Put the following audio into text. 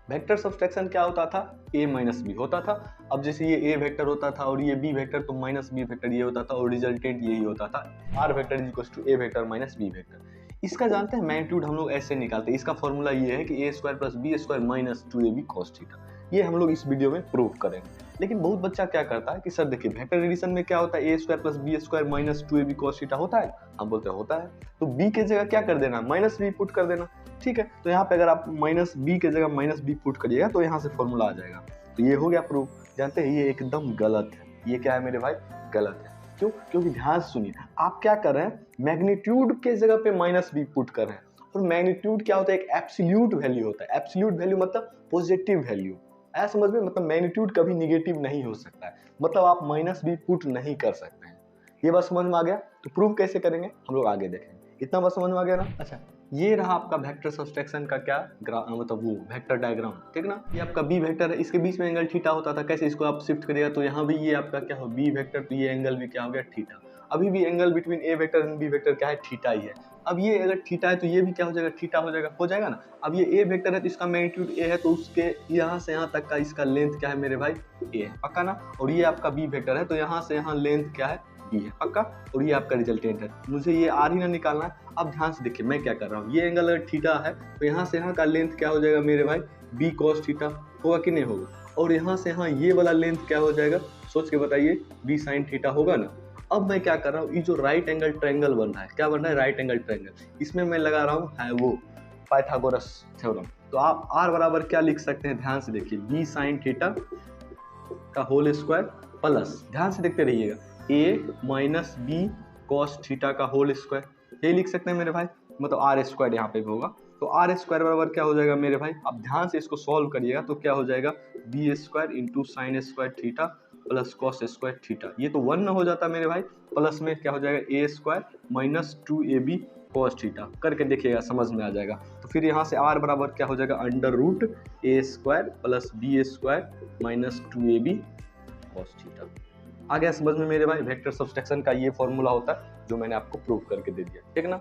Vector subtraction क्या होता था, a माइनस बी होता था। अब जैसे ये a वेक्टर होता था और ये b वेक्टर, तो माइनस b वेक्टर ये होता था और रिजल्टेंट यही होता था, r vector is equal to a vector minus b vector. इसका जानते हैं मैग्नीट्यूड हम लोग ऐसे निकालते हैं, इसका फॉर्मूला ये है कि a square plus b square minus 2ab cos theta. ये हम लोग इस वीडियो में प्रूव करेंगे। लेकिन बहुत बच्चा क्या करता है कि सर देखिए वेक्टर एडिशन में क्या होता है, a square plus b square minus 2ab cos theta होता है। हम बोलते हैं होता है, तो b के जगह क्या कर देना, माइनस b पुट कर देना। ठीक है, तो यहाँ पे अगर आप माइनस बी के जगह माइनस बी पुट करिएगा तो यहाँ से फॉर्मूला आ जाएगा। तो ये हो गया प्रूफ। जानते हैं ये एकदम गलत है, ये क्या है मेरे भाई, गलत है। क्यों? क्योंकि ध्यान से सुनिए, आप क्या कर रहे हैं, मैग्नीट्यूड के जगह पे माइनस बी पुट कर रहे हैं। और मैग्नीट्यूड क्या होता है, एक एब्सोल्यूट वैल्यू होता है। एब्सोल्यूट वैल्यू मतलब पॉजिटिव वैल्यू, ऐसा समझ में, मतलब मैग्नीट्यूड कभी निगेटिव नहीं हो सकता है, मतलब आप माइनस बी पुट नहीं कर सकते हैं। ये बात समझ में आ गया? तो प्रूव कैसे करेंगे हम लोग आगे देखेंगे। इतना बात समझ में आ गया ना? अच्छा, ये रहा आपका वेक्टर सब्सट्रैक्शन का क्या मतलब वो वेक्टर डायग्राम, ठीक ना। ये आपका बी वेक्टर है, इसके बीच में एंगल थीटा होता था। कैसे, इसको आप शिफ्ट करिएगा तो यहाँ भी ये आपका क्या हो, बी वेक्टर, तो ये एंगल भी क्या हो गया, थीटा। अभी भी angle between a vector and b vector क्या है, थीटा ही है। अब ये अगर थीटा है तो ये भी क्या हो जाएगा, थीटा हो जाएगा ना। अब ये ए वेक्टर है तो इसका मैग्नीट्यूड ए है, तो उसके यहाँ से यहाँ तक का इसका लेंथ क्या है मेरे भाई, ए है, पक्का ना। और ये आपका बी वेक्टर है तो यहाँ से यहाँ लेंथ क्या है, बी है, पक्का। और ये आपका रिजल्टेंट है, मुझे ये आर ही ना निकालना है। अब ध्यान से देखिए मैं क्या कर रहा हूँ, ये एंगल अगर थीटा है तो यहाँ से यहाँ का लेंथ क्या हो जाएगा मेरे भाई, बी कॉस थीटा, होगा कि नहीं होगा। और यहाँ से यहाँ ये वाला लेंथ क्या हो जाएगा, सोच के बताइए, बी साइन थीटा होगा ना। अब मैं क्या कर रहा हूँ, ये जो राइट एंगल ट्रायंगल बन रहा है, क्या बन रहा है, राइट एंगल ट्रायंगल, इसमें मैं लगा रहा हूँ है वो पाइथागोरस थ्योरम। तो आप आर बराबर क्या लिख सकते हैं, ध्यान से देखिए, बी साइन थीटा का होल स्क्वायर प्लस, ध्यान से देखते रहिएगा, ए माइनस बी कॉस थीटा का होल स्क्वायर, ये लिख सकते हैं मेरे भाई, मतलब आर स्क्वायर यहाँ पे भी होगा। तो आर स्क्वायर बराबर क्या हो जाएगा मेरे भाई, अब ध्यान से इसको सॉल्व करिएगा तो क्या हो जाएगा, b square into sine square theta plus cos square theta. ये तो 1 हो जाता मेरे भाई, प्लस में क्या हो जाएगा, a square minus 2ab cos theta. करके देखिएगा समझ में आ जाएगा। तो फिर यहाँ से आर बराबर क्या हो जाएगा, under root a square plus b square minus 2ab cos theta. आ गया समझ में मेरे भाई, वेक्टर सब्सट्रैक्शन का ये फॉर्मूला होता है जो मैंने आपको प्रूव करके दे दिया, ठीक ना।